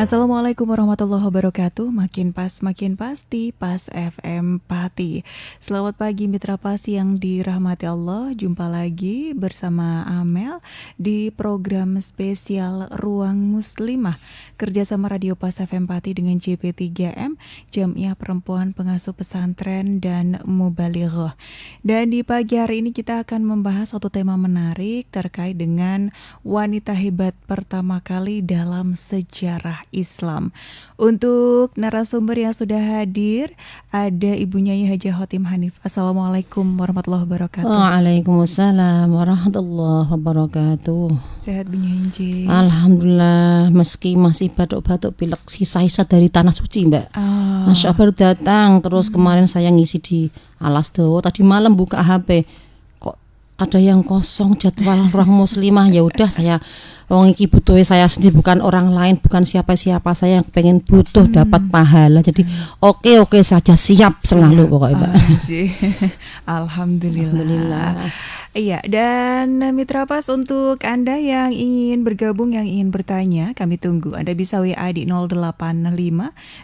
Assalamualaikum warahmatullahi wabarakatuh. Makin pas, makin pasti, Pas FM Pati. Selamat pagi mitra Pas yang dirahmati Allah. Jumpa lagi bersama Amel di program spesial Ruang Muslimah, kerjasama Radio Pas FM Pati dengan CP3M, Jamiah Perempuan Pengasuh Pesantren dan Mubalighah. Dan di pagi hari ini kita akan membahas satu tema menarik terkait dengan wanita hebat pertama kali dalam sejarah Islam. Untuk narasumber yang sudah hadir, ada Ibu Nyai Haja Khotim Hanif. Assalamualaikum warahmatullahi wabarakatuh. Waalaikumsalam warahmatullahi wabarakatuh. Sehat Bu Nyai? Alhamdulillah, meski masih batuk-batuk pilek sisa-sisa dari tanah suci, Mbak. Masya Allah, baru datang. Terus kemarin saya ngisi di Alas Dawa. Tadi malam buka HP, kok ada yang kosong jadwal Ruang Muslimah. Ya udah, saya wong iki butuh saya sendiri, bukan orang lain, bukan siapa-siapa. Saya yang pengen butuh dapat pahala. Jadi oke saja, siap selalu pokoknya, Mbak. Alhamdulillah. Iya, dan Mitra Pas, untuk Anda yang ingin bergabung, yang ingin bertanya, kami tunggu. Anda bisa WA di 085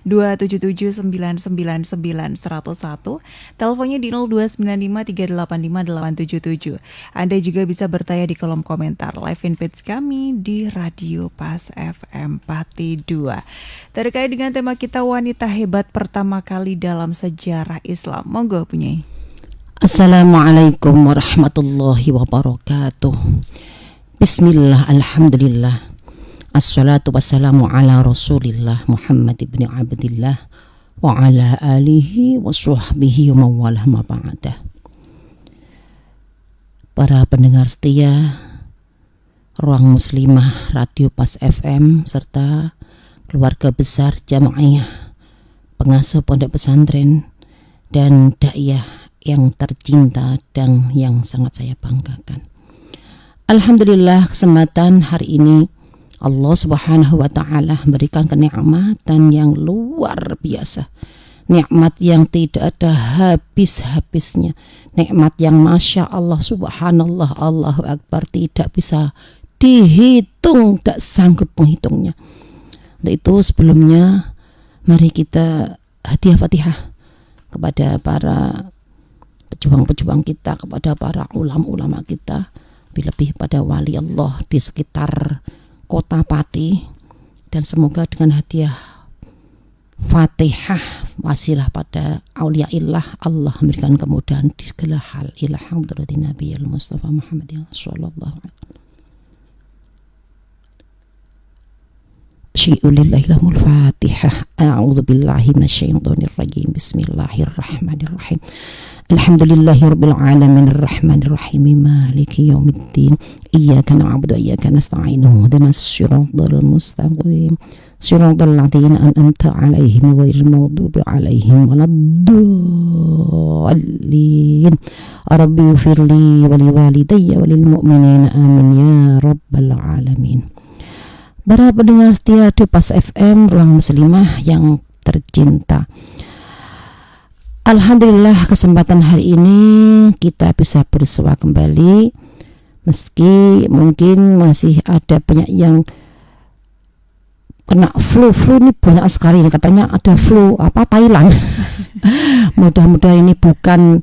277 999 101, teleponnya di 0295 385 877. Anda juga bisa bertanya di kolom komentar live fanpage kami di Radio Pas FM Pati 2. Terkait dengan tema kita, wanita hebat pertama kali dalam sejarah Islam. Monggo punya. Assalamualaikum warahmatullahi wabarakatuh. Bismillah, alhamdulillah, assalatu wassalamu ala rasulillah Muhammad ibn Abdillah wa ala alihi wa sahbihi wa mawalah ma ba'dah. Para pendengar setia Ruang Muslimah Radio Pas FM serta keluarga besar Jamiah Pengasuh Pondok Pesantren dan Daiyah yang tercinta dan yang sangat saya banggakan. Alhamdulillah, kesempatan hari ini Allah Subhanahu wa taala memberikan kenikmatan yang luar biasa. Nikmat yang tidak ada habis-habisnya. Nikmat yang Masya Allah, Subhanallah, Allahu Akbar, tidak bisa dihitung, tidak sanggup menghitungnya. Untuk itu sebelumnya mari kita hadiah Fatihah kepada para pejuang-pejuang kita, kepada para ulama-ulama kita, lebih pada wali Allah di sekitar kota Pati, dan semoga dengan hadiah Fatihah wasilah pada aulia illah Allah memberikan kemudahan di segala hal. Ila hadratin Nabiyil Mustafa Muhammad sallallahu alaihi Syai'ulillahil Fatihah. A'udzu billahi minasyaitonir rajim. Bismillahirrahmanirrahim. Alhamdulillahirabbil alamin arrahmanir rahim maliki yaumiddin. Iyyaka na'budu wa iyyaka nasta'in. Ihdinas siratal mustaqim. Siratal ladzina an'amta 'alaihim ghairil maghdubi 'alaihim waladdallin. Rabbi ighfirli wa liwalidayya wa lil mu'minina amin ya rabbal alamin. Para pendengar setia di Pas FM Ruang Muslimah yang tercinta, alhamdulillah kesempatan hari ini kita bisa bersua kembali, meski mungkin masih ada banyak yang kena flu ini banyak sekali, katanya ada flu Thailand. Mudah-mudahan ini bukan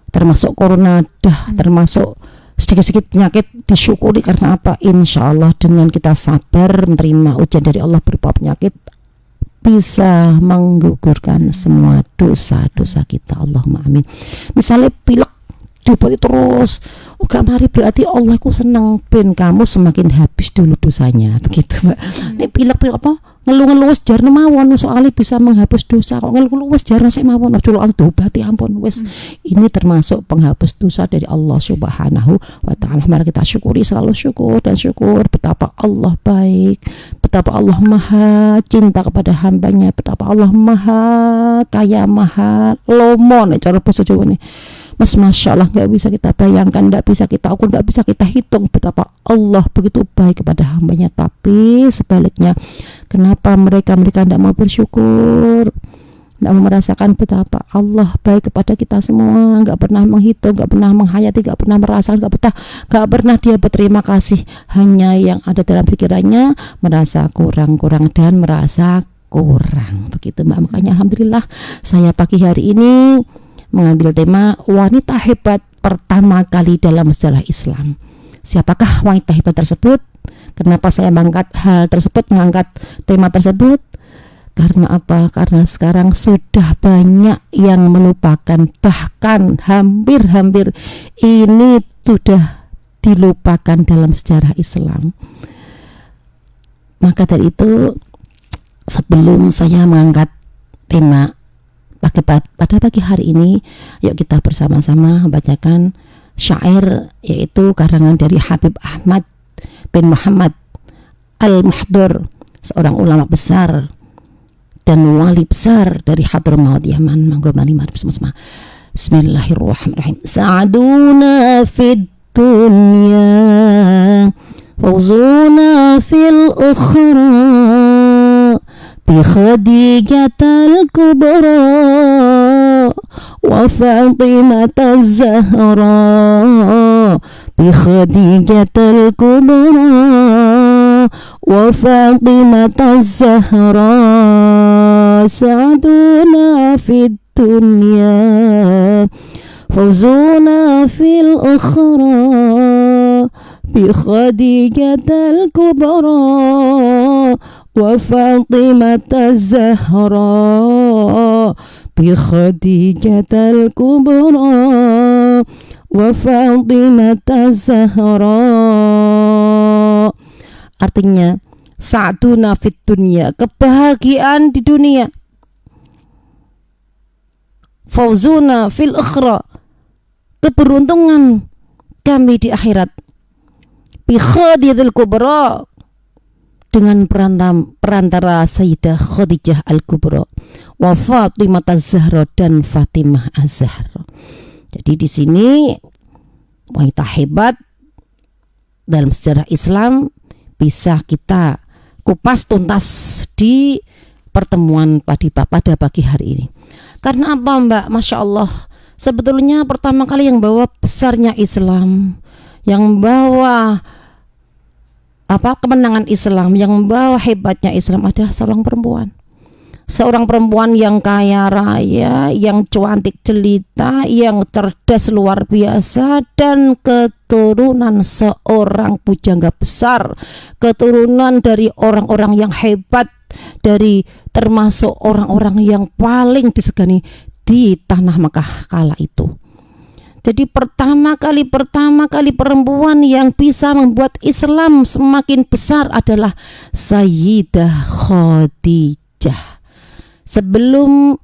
termasuk corona, termasuk sedikit-sedikit penyakit disyukuri. Karena apa? Insya Allah dengan kita sabar menerima ujian dari Allah berupa penyakit, bisa menggugurkan semua dosa-dosa kita. Allahumma amin. Misalnya pilek diobati terus, gak mari, berarti Allah ku seneng ben kamu semakin habis dulu dosanya, begitu Mbak. Ini pilek ngeluh-ngeluh wis jarno mawon, soalnya bisa menghapus dosa. Kok ngeluh-ngeluh wis jarno sik mawon, ojo lan tobat, ampun wis. Ini termasuk penghapus dosa dari Allah Subhanahu wa taala. Mari kita syukuri, selalu syukur dan syukur betapa Allah baik, betapa Allah maha cinta kepada hambanya, betapa Allah maha kaya, maha lomo nek cara basa Jawa nih. Mas, Masya Allah, gak bisa kita bayangkan, gak bisa kita ukur, gak bisa kita hitung betapa Allah begitu baik kepada hambanya. Tapi sebaliknya, kenapa mereka tidak mau bersyukur? tidak mau merasakan betapa Allah baik kepada kita semua, nggak pernah menghitung, nggak pernah menghayati, nggak pernah merasakan, nggak pernah dia berterima kasih. Hanya yang ada dalam pikirannya merasa kurang dan merasa kurang, begitu Mbak. Makanya alhamdulillah saya pagi hari ini mengambil tema wanita hebat pertama kali dalam sejarah Islam. Siapakah wanita hebat tersebut? Kenapa saya mengangkat tema tersebut? Karena apa? Karena sekarang sudah banyak yang melupakan, bahkan hampir ini sudah dilupakan dalam sejarah Islam. Maka dari itu, sebelum saya mengangkat tema pada pagi hari ini, yuk kita bersama-sama membacakan syair, yaitu karangan dari Habib Ahmad bin Muhammad Al-Mahdur, seorang ulama besar dan wali besar dari Hadramaut Yaman. Monggo mari bersama-sama. Bismillahirrahmanirrahim. Sa'aduna fid dunya, fawzuna fil ukhra, bi Khadijatal Kubra wa Fatimata Zahra, bi Khadijatal Kubra wa Fatimata Zahra. Sa'aduna fid dunya, fawzuna fil ukhra, bi Khadijatal Kubra wa Fatimata Zahra, bi Khadijatal Kubra wa Fatimata Zahra. Artinya, sa'duna fit dunya, kebahagiaan di dunia, fawzuna fil ukhra, keberuntungan kami di akhirat, bi Khadijatil Kubra, dengan perantara Sayyidah Khadijah Al-Kubra wa Fatimah Az-Zahra, dan Fatimah Az-Zahra. Jadi di sini wanita hebat dalam sejarah Islam bisa kita kupas tuntas di pertemuan pada pagi hari ini. Karena apa Mbak? Masya Allah, sebetulnya pertama kali yang bawa besarnya Islam, yang bawa kemenangan Islam, yang membawa hebatnya Islam adalah seorang perempuan yang kaya raya, yang cantik jelita, yang cerdas luar biasa, dan keturunan seorang pujangga besar, keturunan dari orang-orang yang hebat, dari termasuk orang-orang yang paling disegani di tanah Makkah kala itu. Jadi pertama kali perempuan yang bisa membuat Islam semakin besar adalah Sayyidah Khadijah. Sebelum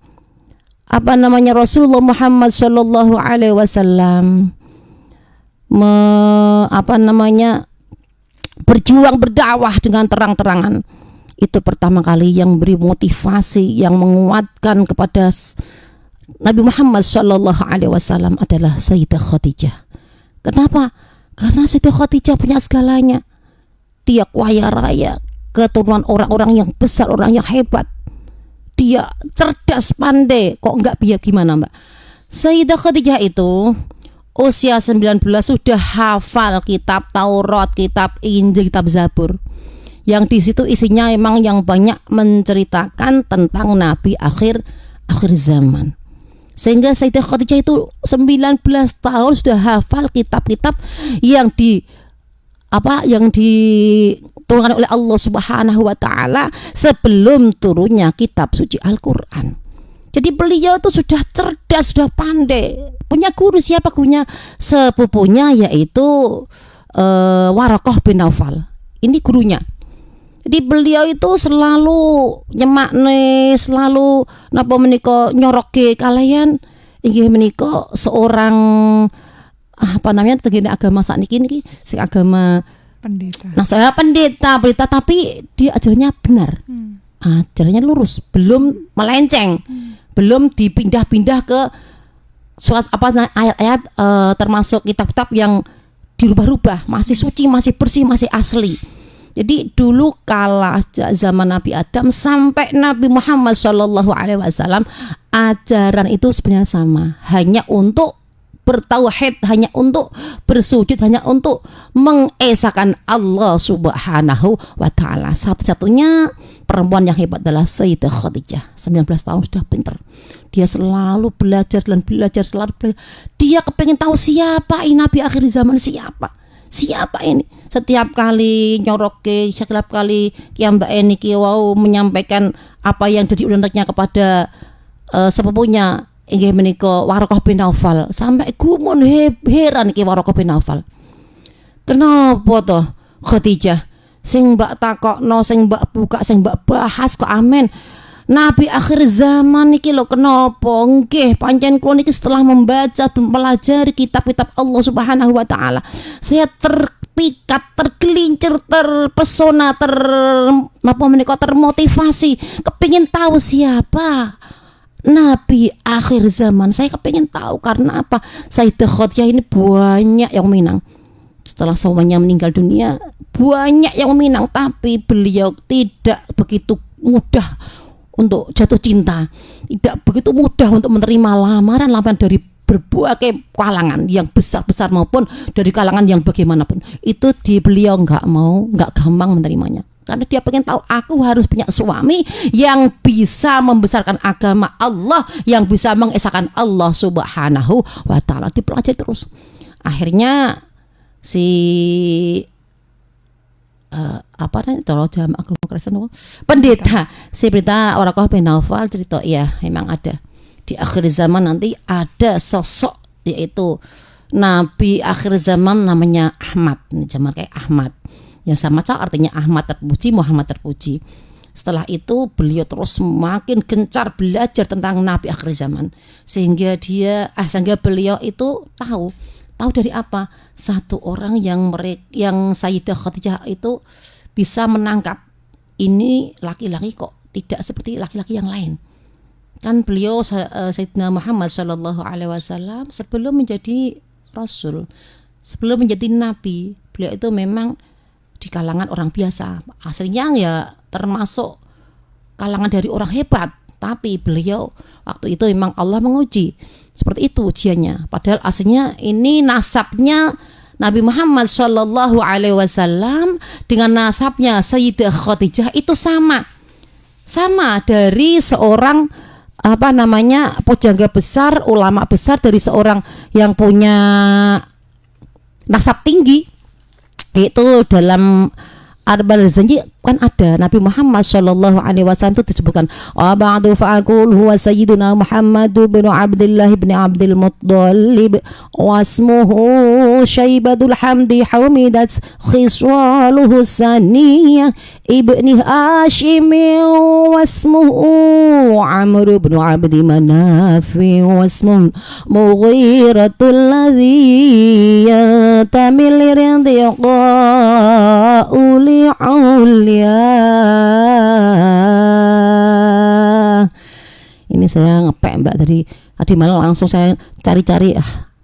Rasulullah Muhammad Shallallahu Alaihi Wasallam berjuang berdakwah dengan terang-terangan, itu pertama kali yang beri motivasi, yang menguatkan kepada Nabi Muhammad Shallallahu Alaihi Wasallam adalah Sayyidah Khadijah. Kenapa? Karena Sayyidah Khadijah punya segalanya. Dia kaya raya, keturunan orang-orang yang besar, orang yang hebat. Dia cerdas, pandai. Kok enggak biar gimana Mbak? Sayyidah Khadijah itu usia 19 sudah hafal kitab Taurat, kitab Injil, kitab Zabur. Yang di situ isinya memang yang banyak menceritakan tentang Nabi akhir zaman. Sehingga Sayyidah Khadijah itu 19 tahun sudah hafal kitab-kitab yang diturunkan oleh Allah Subhanahu wa taala sebelum turunnya kitab suci Al-Qur'an. Jadi beliau itu sudah cerdas, sudah pandai. Punya guru, siapa gurunya? Sepupunya, yaitu Waraqah bin Naufal. Ini gurunya. Jadi beliau itu selalu nyemakne, selalu nyoroke kalian inggih menika seorang tegene agama sakniki niki sing agama pendeta. Nah, saya pendeta, tapi dia ajarannya benar. Ajarannya lurus, belum melenceng. Belum dipindah-pindah ke ayat-ayat termasuk kitab-kitab yang dirubah-rubah, masih suci, masih bersih, masih asli. Jadi dulu kala zaman Nabi Adam sampai Nabi Muhammad SAW, ajaran itu sebenarnya sama, hanya untuk bertauhid, hanya untuk bersujud, hanya untuk mengesahkan Allah Subhanahu wa taala. Satu-satunya perempuan yang hebat adalah Sayyidah Khadijah. 19 tahun sudah pintar. Dia selalu belajar dan belajar, selalu belajar. Dia kepengen tahu siapa ini Nabi akhir zaman, siapa ini. Setiap kali nyoroke, setiap kali Mbak Eni wau menyampaikan apa yang jadi undangnya kepada sepupunya inggih menika Waraqah bin Naufal, sampai gumun heran iki Waraqah bin Naufal. Kenapa toh Khadijah sing mbak takokno, sing mbak buka, sing mbak bahas kok amen Nabi akhir zaman niki lho, kenapa? Nggih, pancen kula niki setelah membaca dan mempelajari kitab-kitab Allah Subhanahu wa taala, saya terpikat, tergelincir, terpesona, termotivasi, kepingin tahu siapa Nabi akhir zaman. Saya kepingin tahu karena apa? Sayyidah Khadijah ini banyak yang minang. Setelah suaminya meninggal dunia, banyak yang minang, tapi beliau tidak begitu mudah untuk jatuh cinta, tidak begitu mudah untuk menerima lamaran dari berbagai kalangan yang besar-besar maupun dari kalangan yang bagaimanapun. Itu beliau nggak gampang menerimanya, karena dia pengen tahu, aku harus punya suami yang bisa membesarkan agama Allah, yang bisa mengesahkan Allah Subhanahu wa taala. Dipelajari terus. Akhirnya si pendeta Waraqah bin Naufal cerita, ya memang ada di akhir zaman nanti ada sosok, yaitu Nabi akhir zaman namanya Ahmad. Ini zaman kayak Ahmad yang sama artinya Ahmad terpuji, Muhammad terpuji. Setelah itu beliau terus semakin gencar belajar tentang Nabi akhir zaman, sehingga beliau itu tahu dari apa? Satu orang yang Sayyidah Khadijah itu bisa menangkap, ini laki-laki kok tidak seperti laki-laki yang lain. Kan beliau Sayyidina Muhammad SAW sebelum menjadi Rasul, sebelum menjadi Nabi, beliau itu memang di kalangan orang biasa. Aslinya ya termasuk kalangan dari orang hebat, tapi beliau waktu itu memang Allah menguji. Seperti itu ujiannya. Padahal aslinya ini nasabnya Nabi Muhammad SAW dengan nasabnya Sayyidah Khadijah itu sama dari seorang pujangga besar, ulama besar, dari seorang yang punya nasab tinggi. Itu dalam Arba'in Zanji kan ada Nabi Muhammad SAW itu disebutkan, ba'du fa'akul huwa sayyiduna Muhammad bin Abdullah bin Abdul Muttalib wasmuhu Syaibatul Hamdi Hamidat khiswaluhu saniyah ibni Hashim wasmuhu Amr bin Abdi Manafi wasmuhu Mughiratul ladhi yatamil rindiqa uli Ini saya ngepek Mbak tadi malam, langsung saya cari-cari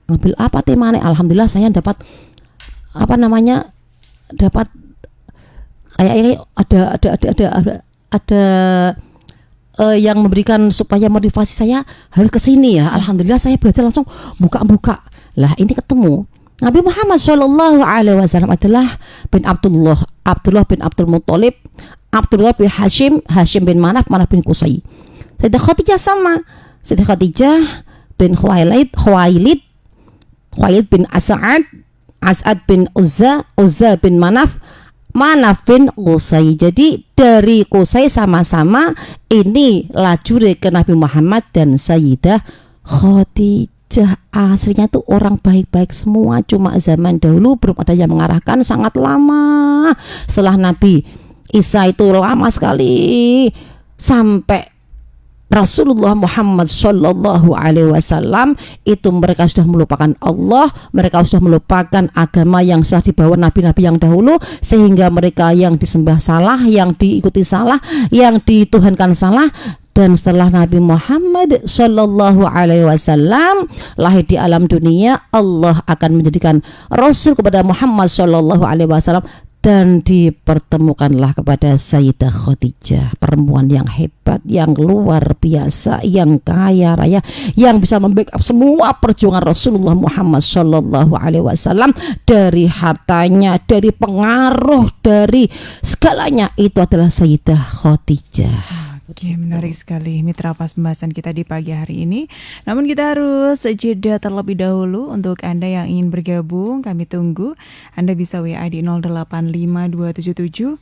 ambil apa temanya. Alhamdulillah saya dapat dapat kayak ada yang memberikan supaya motivasi saya harus ke sini ya. Alhamdulillah saya belajar langsung buka lah, ini ketemu Nabi Muhammad SAW adalah bin Abdullah bin Abdul Muttalib, Abdullah bin Hashim bin Manaf bin Qusay. Sayyidah Khadijah sama, Sayyidah Khadijah bin Khuwailid bin As'ad bin Uzza bin Manaf bin Qusay. Jadi dari Qusay sama-sama ini lajure ke Nabi Muhammad dan Sayyidah Khadijah. Aslinya tuh orang baik-baik semua, cuma zaman dahulu belum ada yang mengarahkan, sangat lama. Setelah Nabi Isa itu lama sekali, sampai Rasulullah Muhammad SAW itu mereka sudah melupakan Allah, mereka sudah melupakan agama yang sudah dibawa nabi-nabi yang dahulu, sehingga mereka yang disembah salah, yang diikuti salah, yang dituhankan salah. Dan setelah Nabi Muhammad SAW lahir di alam dunia, Allah akan menjadikan Rasul kepada Muhammad SAW dan dipertemukanlah kepada Sayyidah Khadijah, perempuan yang hebat, yang luar biasa, yang kaya raya, yang bisa membackup semua perjuangan Rasulullah Muhammad Shallallahu Alaihi Wasallam, dari hartanya, dari pengaruh, dari segalanya. Itu adalah Sayyidah Khadijah. Oke, menarik sekali mitra pas pembahasan kita di pagi hari ini. Namun kita harus jeda terlebih dahulu. Untuk Anda yang ingin bergabung, kami tunggu. Anda bisa WA di 085277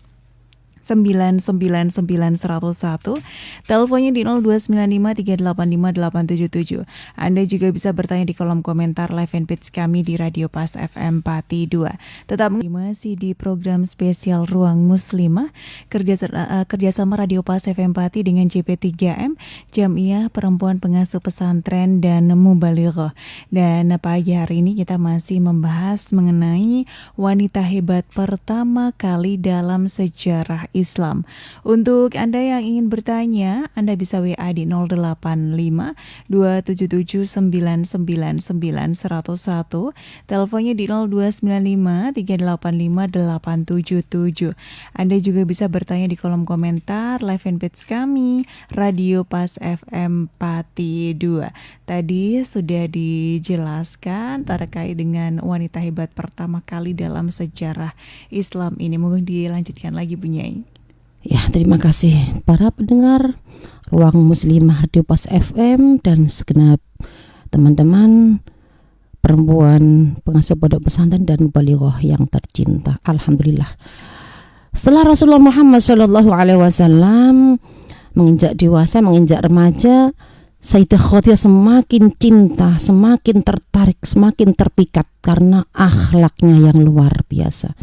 999 101, teleponnya di 02953858877. Anda juga bisa bertanya di kolom komentar live fanpage kami di Radio Pas FM Pati 2. Tetap masih di program spesial Ruang Muslimah kerjasama Radio Pas FM Pati dengan JP3M, Jamiah Perempuan Pengasuh Pesantren dan Mubalighah. Dan pagi hari ini kita masih membahas mengenai wanita hebat pertama kali dalam sejarah Islam. Untuk Anda yang ingin bertanya, Anda bisa WA di 085 277 999 101, teleponnya di 0295 385 877. Anda juga bisa bertanya di kolom komentar live fanpage kami Radio Pas FM Pati 2. Tadi sudah dijelaskan terkait dengan wanita hebat pertama kali dalam sejarah Islam ini. Mungkin dilanjutkan lagi Bu Nyai. Ya, terima kasih para pendengar Ruang Muslimah Radio Pas FM dan segenap teman-teman perempuan pengasuh pondok pesantren dan mubalighah yang tercinta. Alhamdulillah. Setelah Rasulullah Muhammad Shallallahu Alaihi Wasallam menginjak dewasa, menginjak remaja, Sayyidah Khadijah semakin cinta, semakin tertarik, semakin terpikat karena akhlaknya yang luar biasa.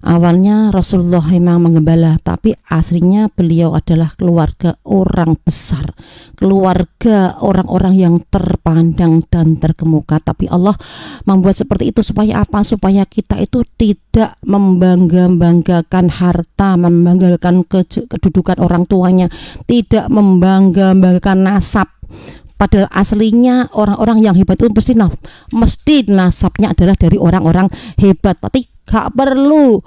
Awalnya Rasulullah memang menggembala, tapi aslinya beliau adalah keluarga orang besar, keluarga orang-orang yang terpandang dan terkemuka. Tapi Allah membuat seperti itu supaya apa? Supaya kita itu tidak membangga-banggakan harta, membanggakan kedudukan orang tuanya, tidak membangga-banggakan nasab. Padahal aslinya orang-orang yang hebat itu mesti nasabnya adalah dari orang-orang hebat. Tapi gak perlu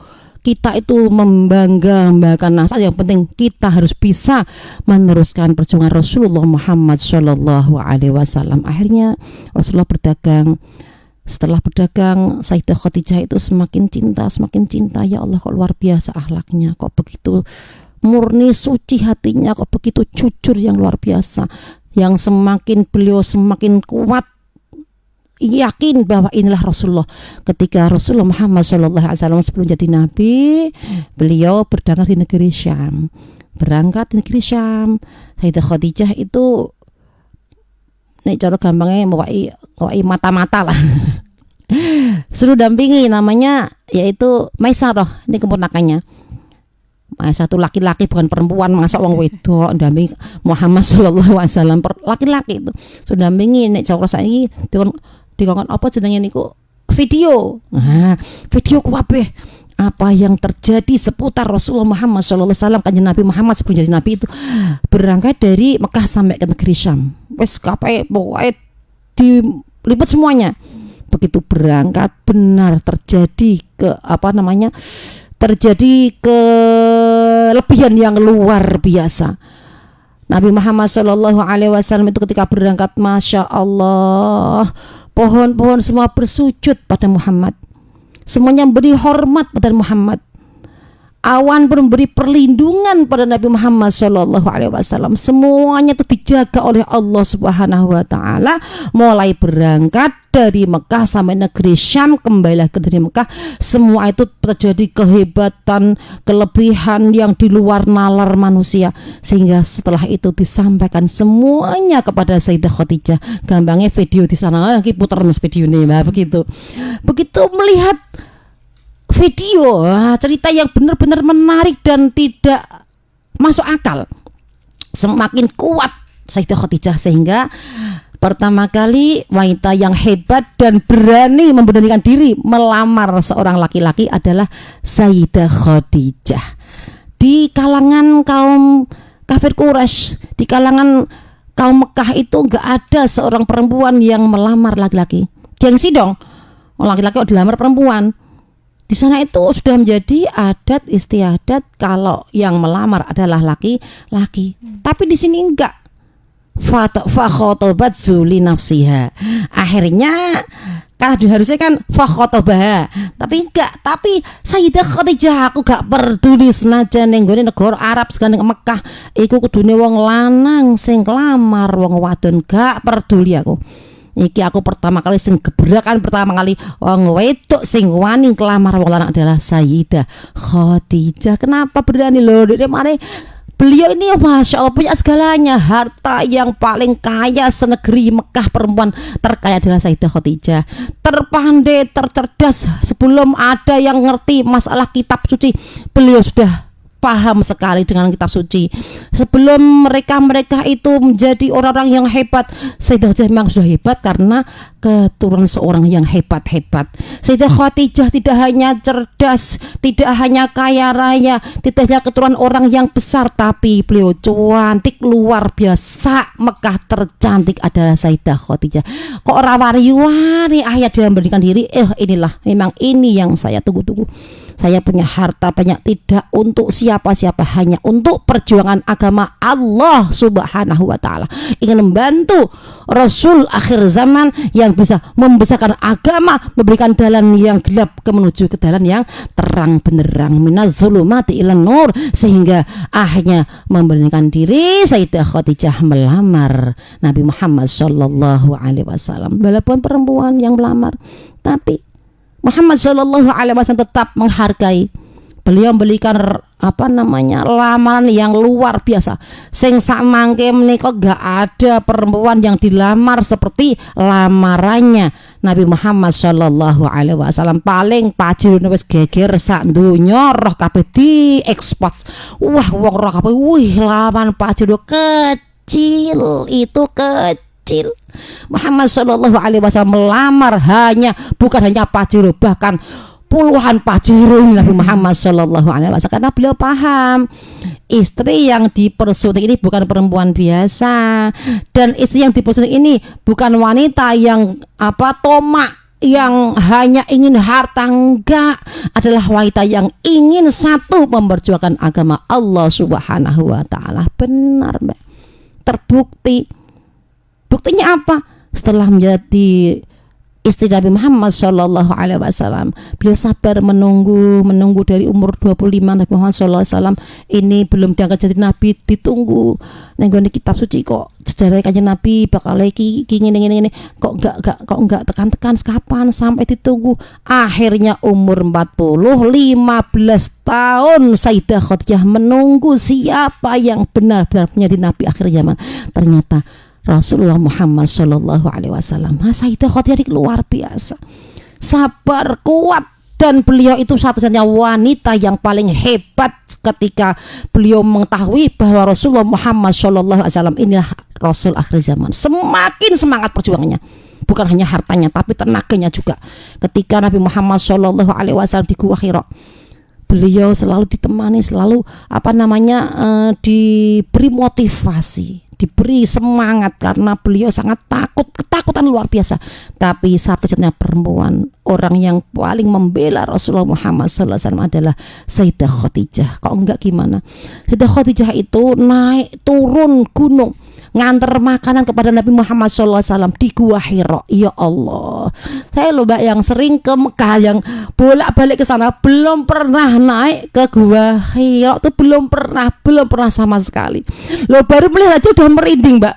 kita itu membangga-banggakan nasab. Yang penting kita harus bisa meneruskan perjuangan Rasulullah Muhammad Shallallahu Alaihi Wasallam. Akhirnya Rasulullah berdagang. Setelah berdagang, Sayyidah Khadijah itu semakin cinta. Ya Allah, kok luar biasa akhlaknya, kok begitu murni suci hatinya, kok begitu jujur, yang luar biasa. Yang semakin beliau semakin kuat yakin bahwa inilah Rasulullah. Ketika Rasulullah Muhammad SAW sebelum jadi Nabi, beliau berdagang di negeri Syam. Berangkat di negeri Syam, Sayyidah Khadijah itu nek cara gampangnya mewai mata-mata lah. Suruh dampingi, namanya yaitu Maisarah, ini keponakannya. Satu laki-laki bukan perempuan, masa wong wedok ndampingi Muhammad sallallahu alaihi wasallam, laki-laki itu sudah dampingi nek cara saiki dikon apa jenenge niku video. Nah, video kabeh apa yang terjadi seputar Rasulullah Muhammad sallallahu alaihi wasallam, kanjeng Nabi Muhammad sebelum jadi nabi itu berangkat dari Mekah sampai ke negeri Syam. Wes kabeh pokoke diliput semuanya. Begitu berangkat benar terjadi terjadi kelebihan yang luar biasa. Nabi Muhammad Shallallahu Alaihi Wasallam itu ketika berangkat, masya Allah, pohon-pohon semua bersujud pada Muhammad, semuanya beri hormat pada Muhammad. Awan memberi perlindungan pada Nabi Muhammad Shallallahu Alaihi Wasallam. Semuanya itu dijaga oleh Allah Subhanahu Wa Taala. Mulai berangkat dari Mekah sampai negeri Syam, kembali ke dari Mekah, semua itu terjadi kehebatan, kelebihan yang di luar nalar manusia. Sehingga setelah itu disampaikan semuanya kepada Sayyidah Khadijah. Gampangnya video di sana, putar mas video ini, begitu. Begitu melihat video cerita yang benar-benar menarik dan tidak masuk akal, semakin kuat Sayyidah Khadijah, sehingga pertama kali wanita yang hebat dan berani memberanikan diri melamar seorang laki-laki adalah Sayyidah Khadijah. Di kalangan kaum kafir Quraisy, di kalangan kaum Mekah itu enggak ada seorang perempuan yang melamar laki-laki. Gengsi dong, laki-laki kok dilamar perempuan. Di sana itu sudah menjadi adat istiadat kalau yang melamar adalah laki-laki. Tapi di sini enggak. Fakhotobat zuli nafsiha. Akhirnya kan harusnya kan fakhotobaha, tapi enggak. Tapi Sayyidah Khadijah aku gak peduli senajan ning gone negara Arab segane Mekah iku kudune wong lanang sing nglamar wong wadon, gak peduli aku. Iki aku pertama kali sing gebrakan pertama kali wong wedok sing wani nglamar wong lanang adalah Sayyidah Khadijah. Kenapa berani lho? Dia mari beliau ini Masya Allah punya segalanya, harta yang paling kaya senegeri Mekah, perempuan terkaya adalah Sayyidah Khadijah. Terpandai, tercerdas, sebelum ada yang ngerti masalah kitab suci beliau sudah paham sekali dengan kitab suci. Sebelum mereka itu menjadi orang-orang yang hebat, Sayyidah Khadijah memang sudah hebat karena keturunan seorang yang hebat-hebat. Sayyidah Khadijah tidak hanya cerdas, tidak hanya kaya raya, tidak hanya keturunan orang yang besar, tapi beliau cantik luar biasa. Mekah tercantik adalah Sayyidah Khadijah. Kok wari-wari ayat dia memberikan diri, inilah memang ini yang saya tunggu-tunggu. Saya punya harta banyak tidak untuk siapa-siapa, hanya untuk perjuangan agama Allah Subhanahu wa taala. Ingin membantu Rasul akhir zaman yang bisa membesarkan agama, memberikan jalan yang gelap menuju ke jalan yang terang benderang, minaz zulumati ilan nur, sehingga akhirnya memberanikan diri Sayyidah Khadijah melamar Nabi Muhammad sallallahu alaihi wasallam. Walaupun perempuan yang melamar, tapi Muhammad sallallahu alaihi wasallam tetap menghargai. Beliau memberikan lamaran yang luar biasa. Sing sak mangke menika gak ada perempuan yang dilamar seperti lamarannya Nabi Muhammad sallallahu alaihi wasallam. Paling pajirune wis geger sak donya, roh kabeh diekspor. Wah, wong roh kabeh, wih laman pajir kecil itu kecil. Muhammad sallallahu alaihi wasallam melamar bukan hanya pajero, bahkan puluhan pajero Nabi Muhammad sallallahu alaihi wasallam, karena beliau paham istri yang dipersunting ini bukan perempuan biasa, dan istri yang dipersunting ini bukan wanita yang tomak, yang hanya ingin harta, enggak, adalah wanita yang ingin satu memperjuangkan agama Allah Subhanahu wa taala. Benar, Mbak. Terbukti. Buktinya apa? Setelah menjadi istri Nabi Muhammad sallallahu alaihi wasallam, beliau sabar menunggu dari umur 25 Nabi Muhammad sallallahu alaihi wasallam ini belum diangkat jadi nabi, ditunggu nang gone kitab suci kok sejarah kanjeng Nabi bakal iki ngene kok enggak tekan-tekan kapan, sampai ditunggu akhirnya umur 15 tahun Sayyidah Khadijah menunggu siapa yang benar-benar menjadi nabi akhir zaman. Ternyata Rasulullah Muhammad sallallahu alaihi wasallam. Sayyidah Khadijah luar biasa, sabar, kuat, dan beliau itu satu-satunya wanita yang paling hebat ketika beliau mengetahui bahwa Rasulullah Muhammad sallallahu alaihi wasallam inilah Rasul akhir zaman. Semakin semangat perjuangannya, bukan hanya hartanya tapi tenaganya juga. Ketika Nabi Muhammad sallallahu alaihi wasallam di Gua Hira, beliau selalu ditemani, selalu diberi motivasi, diberi semangat, karena beliau sangat ketakutan luar biasa. Tapi satu-satunya perempuan, orang yang paling membela Rasulullah Muhammad SAW adalah Sayyidah Khadijah. Kok enggak gimana? Sayyidah Khadijah itu naik turun gunung nganter makanan kepada Nabi Muhammad SAW di Gua Hira. Ya Allah, saya loh Mbak yang sering ke Mekah, yang bolak-balik ke sana, belum pernah naik ke Gua Hira tuh belum pernah sama sekali. Loh baru melihat aja udah merinding Mbak.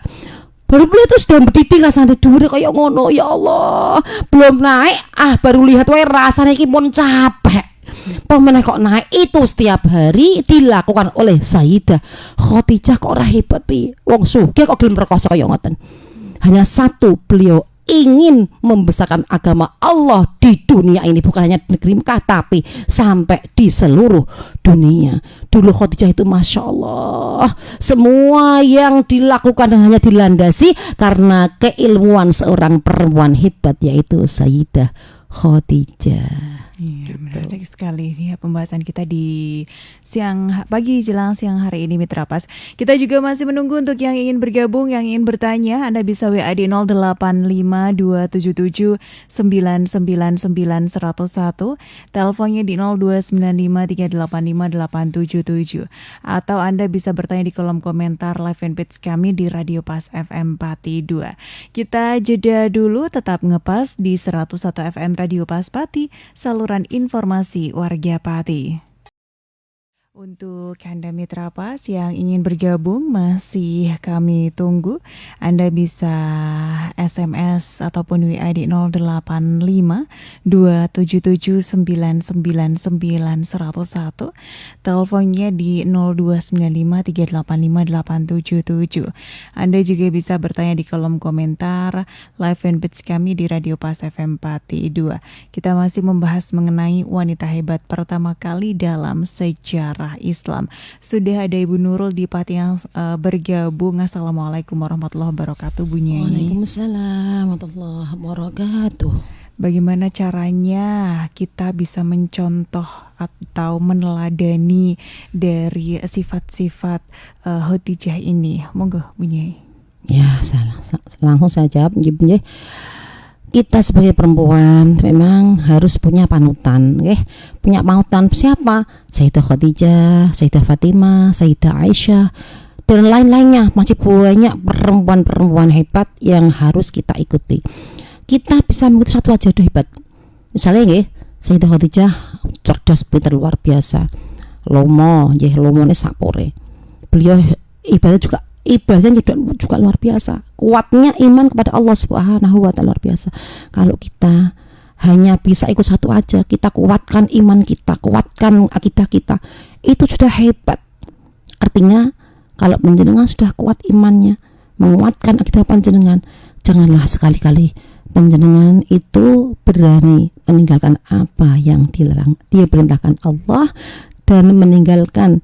Baru melihat tuh sudah berdiding rasanya dhuwur kayak ngono. Ya Allah, belum naik baru lihat wae rasanya iki pun capek. Pemenang kok naik itu setiap hari dilakukan oleh Sayyidah Khadijah. Kok ora hebat pi, wong sugih kok gelem rekoso kaya ngoten. Hanya satu, beliau ingin membesarkan agama Allah di dunia ini, bukan hanya di negeri Mekah tapi sampai di seluruh dunia. Dulu Khadijah itu Masya Allah, semua yang dilakukan hanya dilandasi karena keilmuan seorang perempuan hebat, yaitu Sayyidah Khadijah. Iya, gitu. menarik sekali ya pembahasan kita di pagi jelang siang hari ini Mitra Pas. Kita juga masih menunggu untuk yang ingin bergabung, yang ingin bertanya, Anda bisa WA di 085277999101, teleponnya di 02953858877, atau Anda bisa bertanya di kolom komentar live fanpage kami di Radio Pas FM Pati 2. Kita jeda dulu, tetap ngepas di 101 FM Radio Pas Pati, saluran informasi warga Pati. Untuk Anda Mitra Pas yang ingin bergabung masih kami tunggu. Anda bisa SMS ataupun WA di 085277999101. Teleponnya di 02953858877. Anda juga bisa bertanya di kolom komentar live fanpage kami di Radio Pas FM Pati 2. Kita masih membahas mengenai wanita hebat pertama kali dalam sejarah Islam. Sudah ada Ibu Nurul di Pati yang bergabung. Assalamualaikum warahmatullahi wabarakatuh, Bu Nyai. Waalaikumsalam warahmatullahi wabarakatuh. Bagaimana caranya kita bisa mencontoh atau meneladani dari sifat-sifat Khadijah ini? Monggo, Bu Nyai. Ya, langsung saya jawab. Kita sebagai perempuan memang harus punya panutan, punya panutan siapa? Sayyidah Khadijah, Sayyidah Fatimah, Sayyidah Aisyah, dan lain-lainnya. Masih banyak perempuan-perempuan hebat yang harus kita ikuti. Kita bisa mengikuti satu aja udah hebat. Misalnya Sayyidah Khadijah cerdas, pintar, luar biasa. Lomone sapore. Beliau ibadahnya juga luar biasa. Kuatnya iman kepada Allah Subhanahu wa Ta'ala luar biasa. Kalau kita hanya bisa ikut satu aja, kita kuatkan iman kita, kuatkan akidah kita, itu sudah hebat. Artinya kalau panjenengan sudah kuat imannya, menguatkan akidah panjenengan, janganlah sekali-kali panjenengan itu berani meninggalkan apa yang dia perintahkan Allah dan meninggalkan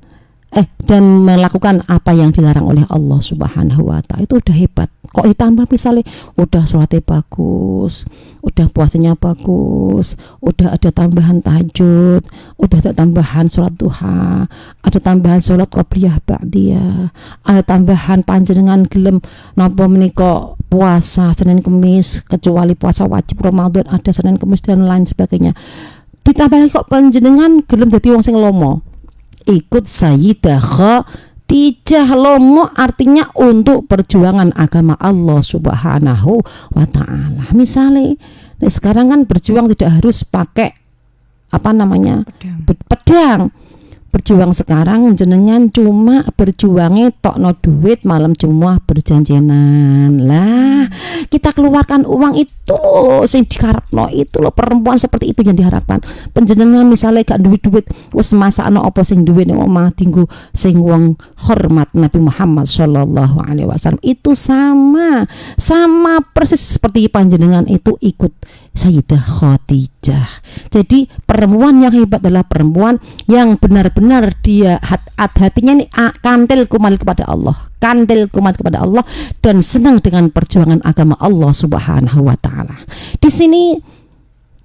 dan melakukan apa yang dilarang oleh Allah Subhanahu wa Ta'ala. Itu udah hebat. Kok ditambah misalnya udah sholatnya bagus, udah puasanya bagus, udah ada tambahan tahajud, udah ada tambahan sholat duha, ada tambahan sholat qobliyah ba'diyah, ada tambahan panjenengan gelem napa menika puasa Senin Kemis, kecuali puasa wajib Ramadan ada Senin Kemis dan lain sebagainya. Ditambah lagi kok panjenengan gelem dadi wong sing lomo, ikut Sayyidah Khadijah. Lomo artinya untuk perjuangan agama Allah Subhanahu wa Ta'ala. Misalnya sekarang kan berjuang tidak harus pakai pedang. Berjuang sekarang jenengan cuma berjuangnya tokno duit malam Jumat berjanjenan lah. Kita keluarkan uang itu loh sing diharapno, itu loh perempuan seperti itu yang diharapkan. Penjenengan misalnya gak duit wis masakno apa sing duwe ning omah dinggo sing wong hormat Nabi Muhammad sallallahu alaihi wasallam, itu sama persis seperti panjenengan itu ikut Sayyidah Khadijah. Jadi perempuan yang hebat adalah perempuan yang benar-benar dia hatinya ini kandil kumat kepada Allah, dan senang dengan perjuangan agama Allah Subhanahu wa Ta'ala. Di sini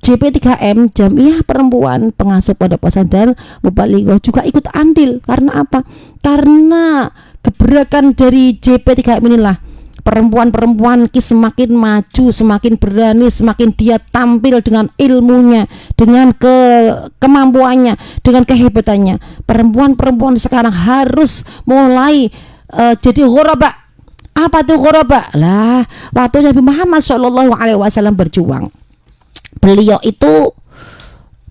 JP3M, Jamiah Perempuan Pengasuh Pondok Pesantren Mubalighah juga ikut andil. Karena apa? Karena gebrakan dari JP3M inilah perempuan-perempuan semakin maju, semakin berani, semakin dia tampil dengan ilmunya, dengan kemampuannya, dengan kehebatannya. Perempuan-perempuan sekarang harus mulai jadi ghuraba. Apa tuh ghuraba? Lah, waktu Nabi Muhammad SAW berjuang, beliau itu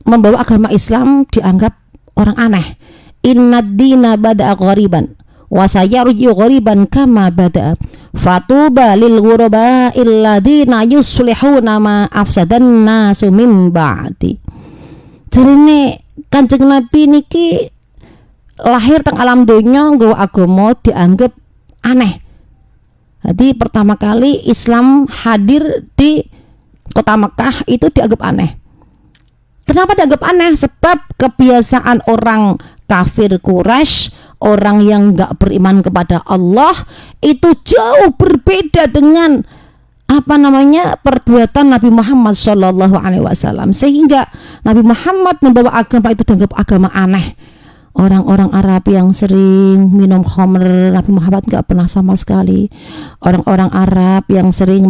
membawa agama Islam dianggap orang aneh. Innad dina bada'a ghariban wa sayarji'u ghariban kama bada'a fatuba lil ghuraba illadzina yuslihuna ma afsadan nasu min ba'di. Jarine Kanjeng Nabi niki lahir teng alam donya nggawa agama dianggap aneh. Jadi pertama kali Islam hadir di kota Mekah itu dianggap aneh. Kenapa dianggap aneh? Sebab kebiasaan orang kafir Quraisy, orang yang enggak beriman kepada Allah, itu jauh berbeda dengan perbuatan Nabi Muhammad Shallallahu Alaihi Wasallam, sehingga Nabi Muhammad membawa agama itu dianggap agama aneh. Orang-orang Arab yang sering minum khamr, Nabi Muhammad nggak pernah sama sekali. Orang-orang Arab yang sering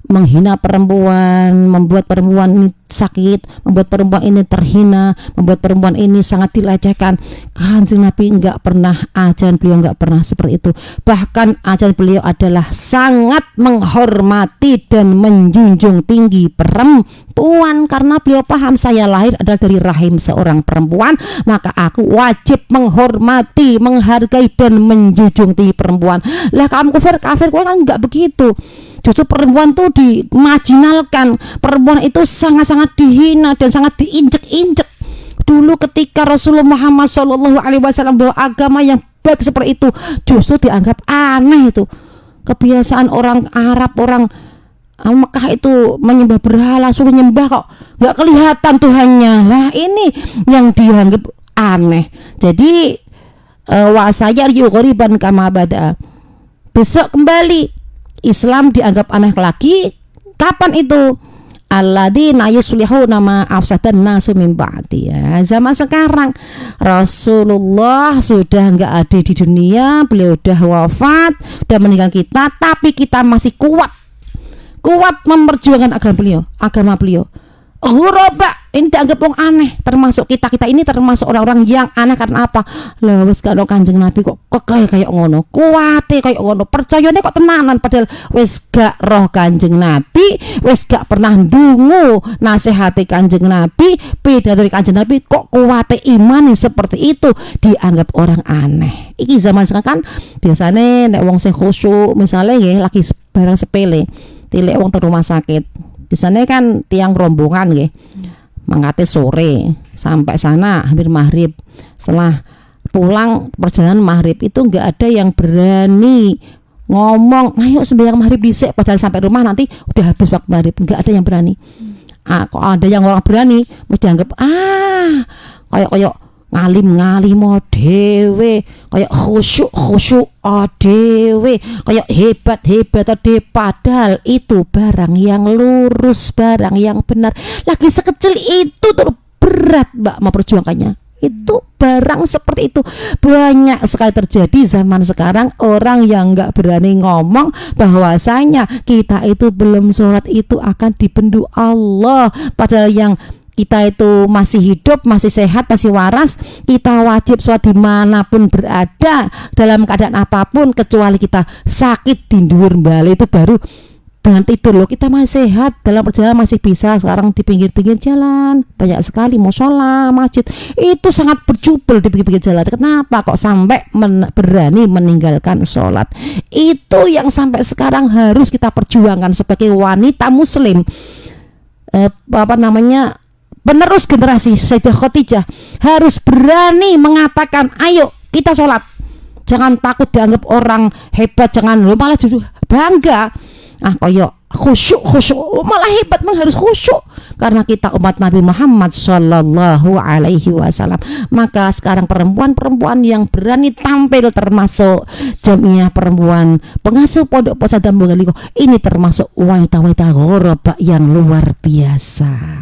menghina perempuan, membuat perempuan ini sakit, membuat perempuan ini terhina, membuat perempuan ini sangat dilecehkan. Kanjeng Nabi ajaran beliau nggak pernah seperti itu. Bahkan ajaran beliau adalah sangat menghormati dan menjunjung tinggi perempuan, karena beliau paham saya lahir adalah dari rahim seorang perempuan, maka aku wajib menghormati, menghargai dan menjunjung tinggi perempuan. Lah kamu kafir kan nggak begitu. Justru perempuan tuh dimajinalkan, perempuan itu sangat-sangat dihina dan sangat diinjek-injek. Dulu ketika Rasulullah Muhammad SAW bawa agama yang baik seperti itu, justru dianggap aneh itu. Kebiasaan orang Arab, orang Mekah itu menyembah berhala, suruh nyembah kok nggak kelihatan Tuhannya. Lah ini yang dianggap aneh. Jadi wasayar yughriban kama bada. Besok kembali Islam dianggap aneh lagi. Kapan itu? Alladzina yuslihu nama afsadan nasu min ba'di. Ya, zaman sekarang Rasulullah sudah enggak ada di dunia, beliau udah wafat, udah meninggal kita, tapi kita masih kuat memperjuangkan agama beliau. Ghuraba ini dianggap orang aneh, termasuk kita ini termasuk orang-orang yang aneh. Karena apa? Lah wis gak ono Kanjeng Nabi kok kayak ngono, kuwate kayak ngono, percayane kok tenanan, padahal wis gak roh Kanjeng Nabi, wis gak pernah ndungu nasihati Kanjeng Nabi, pidato Kanjeng Nabi, kok kuwate iman seperti itu, dianggap orang aneh. Iki zaman sekarang kan biasane nek wong sing khusyuk misalnya nggih lagi barang sepele, tilik wong teng rumah sakit. Biasanya kan tiang rombongan nggih. Mangkate sore sampai sana hampir maghrib. Setelah pulang perjalanan maghrib itu nggak ada yang berani ngomong, ayo sembahyang maghrib dhisik, padahal sampai rumah nanti udah habis waktu maghrib. Nggak ada yang berani. Kok ada yang orang berani mesti dianggap kayak ngalim dhewe, kayak khusyuk dhewe, kayak hebat dhewe, padahal itu barang yang lurus, barang yang benar. Lagi sekecil itu tuh berat Mbak memperjuangkannya. Itu barang seperti itu banyak sekali terjadi zaman sekarang. Orang yang nggak berani ngomong bahwasanya kita itu belum sholat itu akan dibendu Allah, padahal yang kita itu masih hidup, masih sehat, masih waras, kita wajib sholat dimanapun berada, dalam keadaan apapun, kecuali kita sakit di dhuwur mbale itu baru dengan tidur loh. Kita masih sehat, dalam perjalanan masih bisa. Sekarang di pinggir-pinggir jalan banyak sekali musola, masjid, itu sangat berjubel di pinggir-pinggir jalan. Kenapa kok sampai berani meninggalkan sholat? Itu yang sampai sekarang harus kita perjuangkan sebagai wanita muslim, penerus generasi Sayyidah Khadijah, harus berani mengatakan ayo kita sholat. Jangan takut dianggap orang hebat, jangan malah justru bangga. Koyo khusyuk malah hebat, memang harus khusyuk karena kita umat Nabi Muhammad Shallallahu Alaihi Wasallam. Maka sekarang perempuan yang berani tampil, termasuk Jamiah Perempuan Pengasuh Pondok Pesantren Bogaliko, ini termasuk wanita-wanita ghoraba yang luar biasa.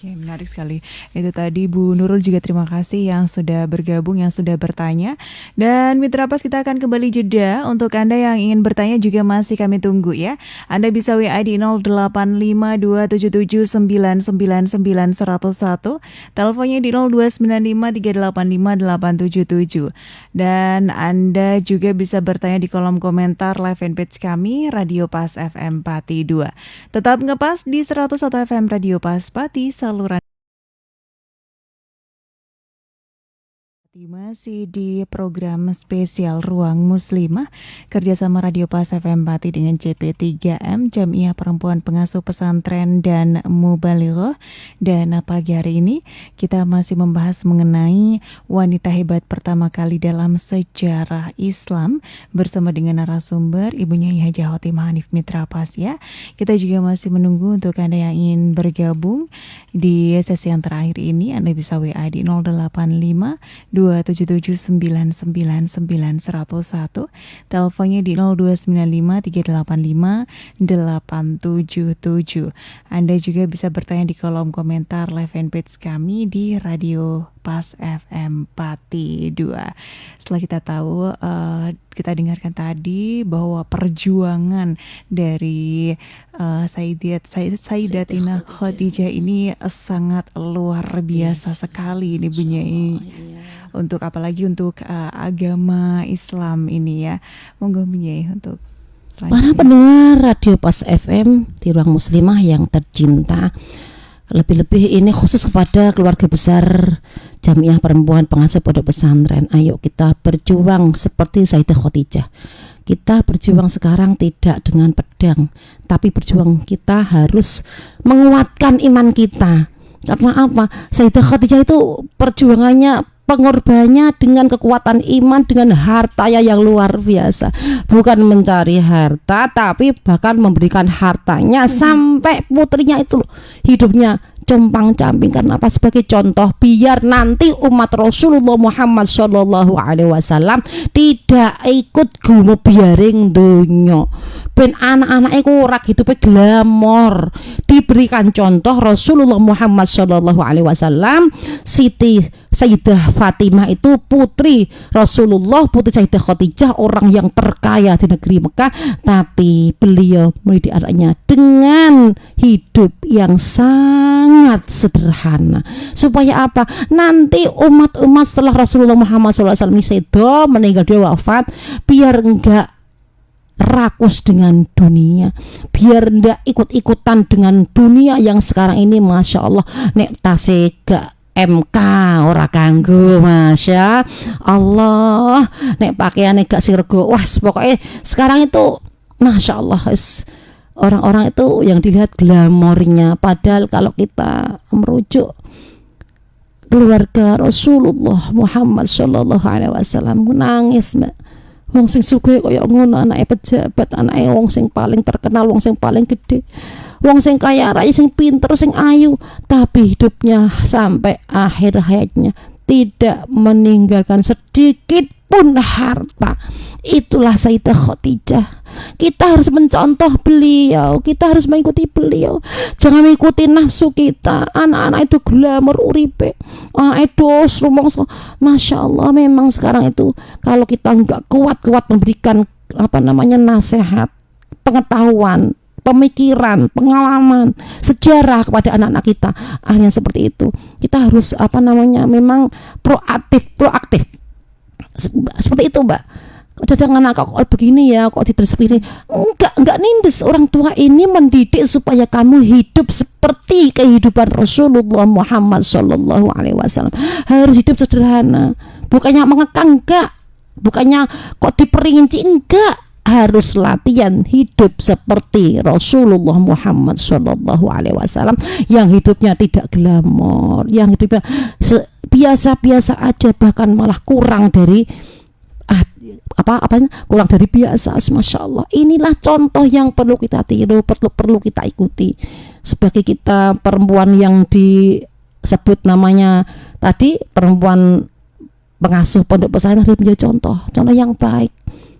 Oke, menarik sekali. Itu tadi Bu Nurul, juga terima kasih yang sudah bergabung, yang sudah bertanya. Dan Mitra Pas, kita akan kembali jeda. Untuk Anda yang ingin bertanya juga masih kami tunggu ya. Anda bisa WA di 085277999101, teleponnya di 0295385877. Dan Anda juga bisa bertanya di kolom komentar live fanpage kami Radio Pas FM Pati 2. Tetap ngepas di 101 FM Radio Pas Pati, saluran. Masih di program spesial Ruang Muslimah kerjasama Radio Pas FM Pati dengan CP3M, Jamiah Perempuan Pengasuh Pesantren dan Mubalighah. Dan pagi hari ini kita masih membahas mengenai wanita hebat pertama kali dalam sejarah Islam bersama dengan narasumber Ibu Nyai Hajah Khotimah Hanif Mitra Pas ya. Kita juga masih menunggu untuk Anda yang ingin bergabung di sesi yang terakhir ini. Anda bisa WA di 085 0277999101, teleponnya di 02953858777. Anda juga bisa bertanya di kolom komentar live fanpage kami di Radio Pas FM Pati 2. Setelah kita tahu, kita dengarkan tadi bahwa perjuangan dari Sayyidatina Khadijah ini sangat luar biasa sekali ini Bu Nyai. Untuk apalagi untuk agama Islam ini ya. Monggo Bu Nyai untuk para pendengar Radio Pas FM di ruang muslimah yang tercinta, lebih-lebih ini khusus kepada keluarga besar Jamiah Perempuan Pengasuh Pondok Pesantren. Ayo kita berjuang seperti Sayyidah Khadijah. Kita berjuang sekarang tidak dengan pedang, tapi berjuang kita harus menguatkan iman kita. Karena apa? Sayyidah Khadijah itu perjuangannya, pengorbanannya dengan kekuatan iman, dengan hartanya yang luar biasa. Bukan mencari harta, tapi bahkan memberikan hartanya sampai putrinya itu hidupnya compang-camping. Karena apa? Sebagai contoh biar nanti umat Rasulullah Muhammad Shallallahu Alaihi Wasallam tidak ikut gumobiaring dunyo. Ben anak-anak itu rak hidupnya glamor, diberikan contoh Rasulullah Muhammad Shallallahu Alaihi Wasallam. Siti Sayyidah Fatimah itu putri Rasulullah, putri Sayyidah Khadijah, orang yang terkaya di negeri Mekah, tapi beliau mendidik anaknya dengan hidup yang sangat sederhana. Supaya apa? Nanti umat-umat setelah Rasulullah Muhammad SAW ini sedo meninggal, dia wafat, biar enggak rakus dengan dunia, biar ndak ikut-ikutan dengan dunia yang sekarang ini Masya Allah nek tase gak MK ora kanggo, Masya Allah, nek pakaiane gak sirgo, wah pokoknya sekarang itu Masya Allah orang-orang itu yang dilihat glamornya. Padahal kalau kita merujuk keluarga Rasulullah Muhammad Sallallahu Alaihi Wasallam, nangis Mbak. Wong sing sugih kaya ngono, anake pejabat, anake wong sing paling terkenal, wong sing paling gede, wong sing kaya raya, sing pinter, sing ayu, tapi hidupnya sampai akhir hayatnya tidak meninggalkan sedikit pun harta. Itulah Sayyidah Khadijah. Kita harus mencontoh beliau, kita harus mengikuti beliau. Jangan mengikuti nafsu kita. Anak-anak itu glamor uripe, anak itu rumongso. Masya Allah, memang sekarang itu kalau kita nggak kuat-kuat memberikan nasihat, pengetahuan, pemikiran, pengalaman, sejarah kepada anak-anak kita, akhirnya seperti itu. Kita harus memang proaktif seperti itu Mbak. Kadang anak kok begini ya, kok diterspiri, enggak nindes. Orang tua ini mendidik supaya kamu hidup seperti kehidupan Rasulullah Muhammad Sallallahu Alaihi Wasallam. Harus hidup sederhana, bukannya mengekang, enggak, bukannya kok diperinci, enggak. Harus latihan hidup seperti Rasulullah Muhammad Sallallahu Alaihi Wasallam, yang hidupnya tidak glamor, yang hidupnya biasa-biasa aja, bahkan malah kurang dari kurang dari biasa. Masya Allah, inilah contoh yang perlu kita tiru, perlu kita ikuti. Sebagai kita perempuan yang disebut namanya tadi perempuan pengasuh pondok pesantren, harus menjadi contoh yang baik,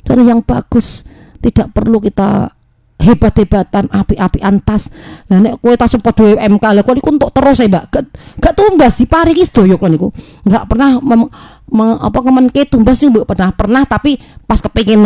contoh yang bagus. Tidak perlu kita hebat-hebatan, api-apian tas. Lah nek kowe tas padha MK, lha kowe niku entuk terus Mbak. Gak tumbas diparingi sedaya kowe niku. Enggak pernah kemenke tumbas niku pernah, tapi pas kepengin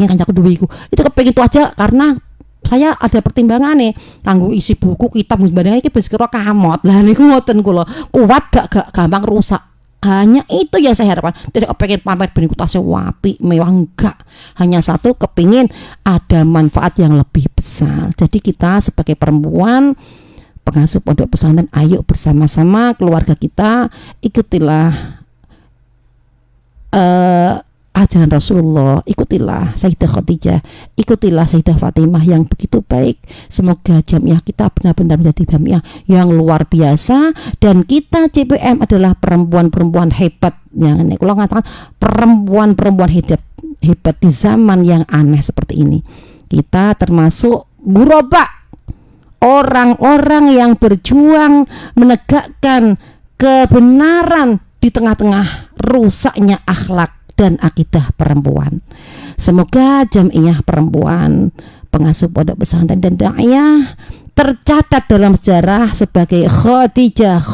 kancaku duwe iku. Itu kepengin itu aja karena saya ada pertimbangan nih kanggo isi buku kitab barang iki ben sekira kamot. Lah niku ngoten kula. Kuat gak gampang rusak. Hanya itu yang saya harapkan. Tidak pengen pamer beniku tasnya wapi mewah, enggak. Hanya satu, kepingin ada manfaat yang lebih besar. Jadi kita sebagai perempuan pengasuh pondok pesantren, ayo bersama-sama keluarga kita ikutilah ajaran Rasulullah, ikutilah Sayyidah Khadijah, ikutilah Sayyidah Fatimah yang begitu baik. Semoga jamiah kita benar-benar menjadi jamiah yang luar biasa, dan kita CPM adalah perempuan-perempuan hebat. Yang kalau mengatakan perempuan-perempuan hebat di zaman yang aneh seperti ini. Kita termasuk guraba, orang-orang yang berjuang menegakkan kebenaran di tengah-tengah rusaknya akhlak dan akidah perempuan. Semoga jamiah perempuan, pengasuh pondok pesantren dan da'iyah tercatat dalam sejarah sebagai Khadijah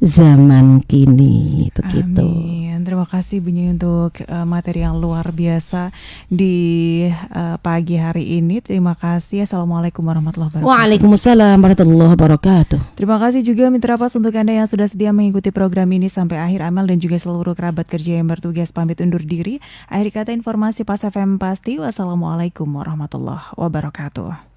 zaman kini. Begitu. Amin. Terima kasih Bu Nyai untuk materi yang luar biasa di pagi hari ini. Terima kasih. Assalamualaikum warahmatullahi wabarakatuh. Waalaikumsalam warahmatullahi wabarakatuh. Terima kasih juga Mitra Pas untuk Anda yang sudah sedia mengikuti program ini sampai akhir. Amel dan juga seluruh kerabat kerja yang bertugas pamit undur diri. Akhir kata informasi Pas FM pasti. Wassalamualaikum warahmatullahi wabarakatuh.